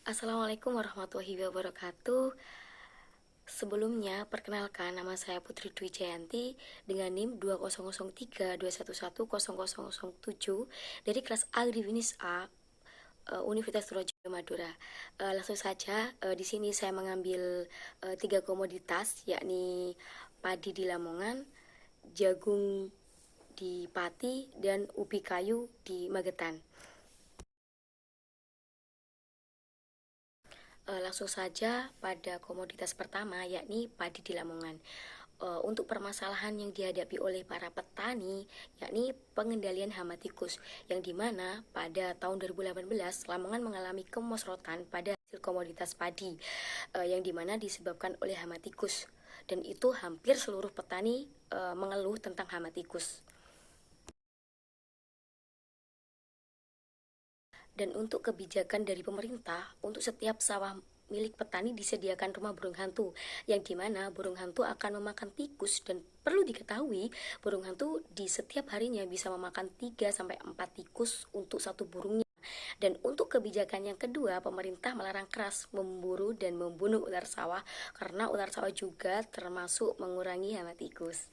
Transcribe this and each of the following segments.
Assalamualaikum warahmatullahi wabarakatuh. Sebelumnya, perkenalkan nama saya Putri Dwi Jayanti dengan NIM 20032110007 dari kelas Agribisnis A Universitas Trunojoyo Madura. Langsung saja, di sini saya mengambil tiga komoditas, yakni padi di Lamongan, jagung di Pati, dan ubi kayu di Magetan. Langsung saja pada komoditas pertama, yakni padi di Lamongan. Untuk permasalahan yang dihadapi oleh para petani, yakni pengendalian hama tikus, yang dimana pada tahun 2018 Lamongan mengalami kemosrotan pada hasil komoditas padi, yang dimana disebabkan oleh hama tikus, dan itu hampir seluruh petani mengeluh tentang hama tikus. Dan untuk kebijakan dari pemerintah, untuk setiap sawah milik petani disediakan rumah burung hantu, yang dimana burung hantu akan memakan tikus, dan perlu diketahui burung hantu di setiap harinya bisa memakan 3-4 tikus untuk satu burungnya. Dan untuk kebijakan yang kedua, pemerintah melarang keras memburu dan membunuh ular sawah, karena ular sawah juga termasuk mengurangi hama tikus.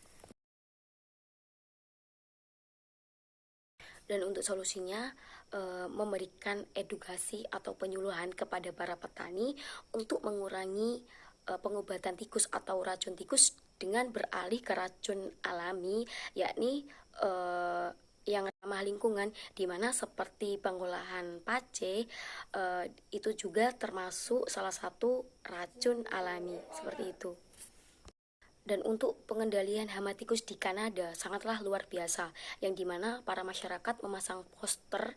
Dan untuk solusinya, memberikan edukasi atau penyuluhan kepada para petani untuk mengurangi pengobatan tikus atau racun tikus dengan beralih ke racun alami, yakni yang ramah lingkungan, di mana seperti pengolahan pace, itu juga termasuk salah satu racun alami seperti itu. Dan untuk pengendalian hama tikus di Kanada sangatlah luar biasa, yang dimana para masyarakat memasang poster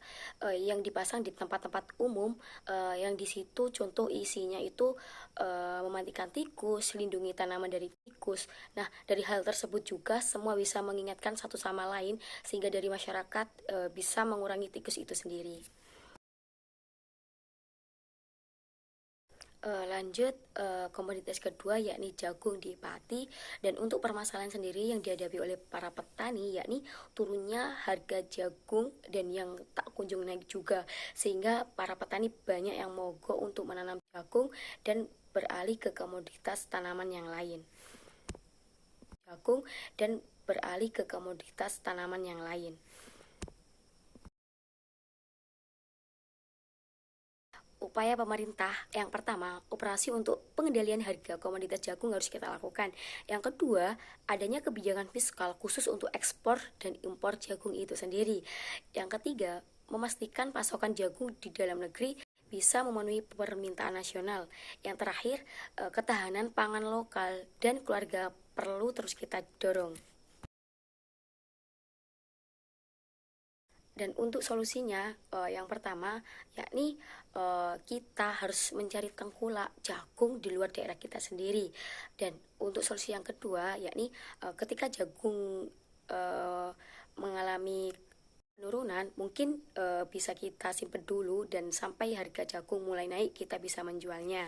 yang dipasang di tempat-tempat umum, yang di situ contoh isinya itu mematikan tikus, lindungi tanaman dari tikus. Nah, dari hal tersebut juga semua bisa mengingatkan satu sama lain, sehingga dari masyarakat bisa mengurangi tikus itu sendiri. Lanjut, komoditas kedua yakni jagung di Pati. Dan untuk permasalahan sendiri yang dihadapi oleh para petani, yakni turunnya harga jagung dan yang tak kunjung naik juga, sehingga para petani banyak yang mogok untuk menanam jagung dan beralih ke komoditas tanaman yang lain. Jagung dan beralih ke komoditas tanaman yang lain. Upaya pemerintah, yang pertama, operasi untuk pengendalian harga komoditas jagung harus kita lakukan. Yang kedua, adanya kebijakan fiskal khusus untuk ekspor dan impor jagung itu sendiri. Yang ketiga, memastikan pasokan jagung di dalam negeri bisa memenuhi permintaan nasional. Yang terakhir, ketahanan pangan lokal dan keluarga perlu terus kita dorong. Dan untuk solusinya, yang pertama yakni kita harus mencari tengkulak jagung di luar daerah kita sendiri. Dan untuk solusi yang kedua yakni ketika jagung uh, mengalami penurunan, mungkin bisa kita simpan dulu dan sampai harga jagung mulai naik kita bisa menjualnya.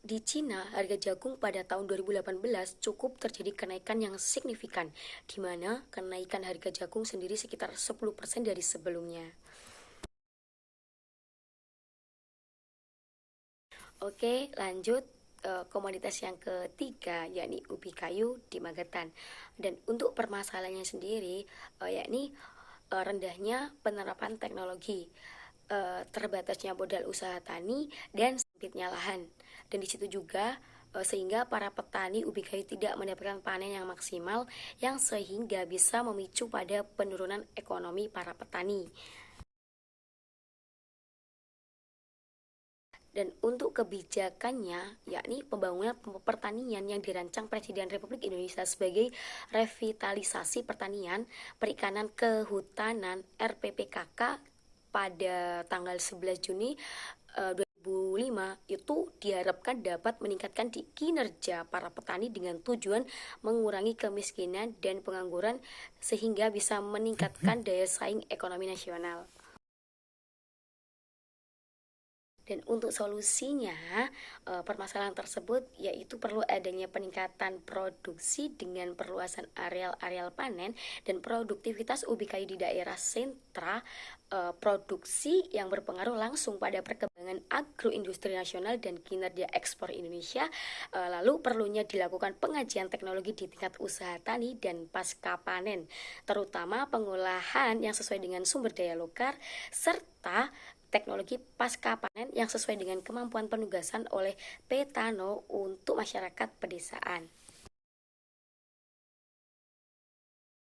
Di Cina, harga jagung pada tahun 2018 cukup terjadi kenaikan yang signifikan, di mana kenaikan harga jagung sendiri sekitar 10% dari sebelumnya. Oke, lanjut, komoditas yang ketiga, yakni ubi kayu di Magetan. Dan untuk permasalahannya sendiri, yakni rendahnya penerapan teknologi, terbatasnya modal usaha tani, dan sempitnya lahan. Dan di situ juga sehingga para petani ubi kayu tidak mendapatkan panen yang maksimal, yang sehingga bisa memicu pada penurunan ekonomi para petani. Dan untuk kebijakannya, yakni pembangunan pertanian yang dirancang Presiden Republik Indonesia sebagai revitalisasi pertanian, perikanan, kehutanan (RPPKK) pada tanggal 11 Juni 2005 itu diharapkan dapat meningkatkan kinerja para petani dengan tujuan mengurangi kemiskinan dan pengangguran, sehingga bisa meningkatkan daya saing ekonomi nasional. Dan untuk solusinya, permasalahan tersebut yaitu perlu adanya peningkatan produksi dengan perluasan areal-areal panen, dan produktivitas ubi kayu di daerah sentra produksi yang berpengaruh langsung pada perkembangan agroindustri nasional dan kinerja ekspor Indonesia. Lalu perlunya dilakukan pengajian teknologi di tingkat usaha tani dan pasca panen, terutama pengolahan yang sesuai dengan sumber daya lokal serta teknologi pasca panen yang sesuai dengan kemampuan penugasan oleh Petano untuk masyarakat pedesaan.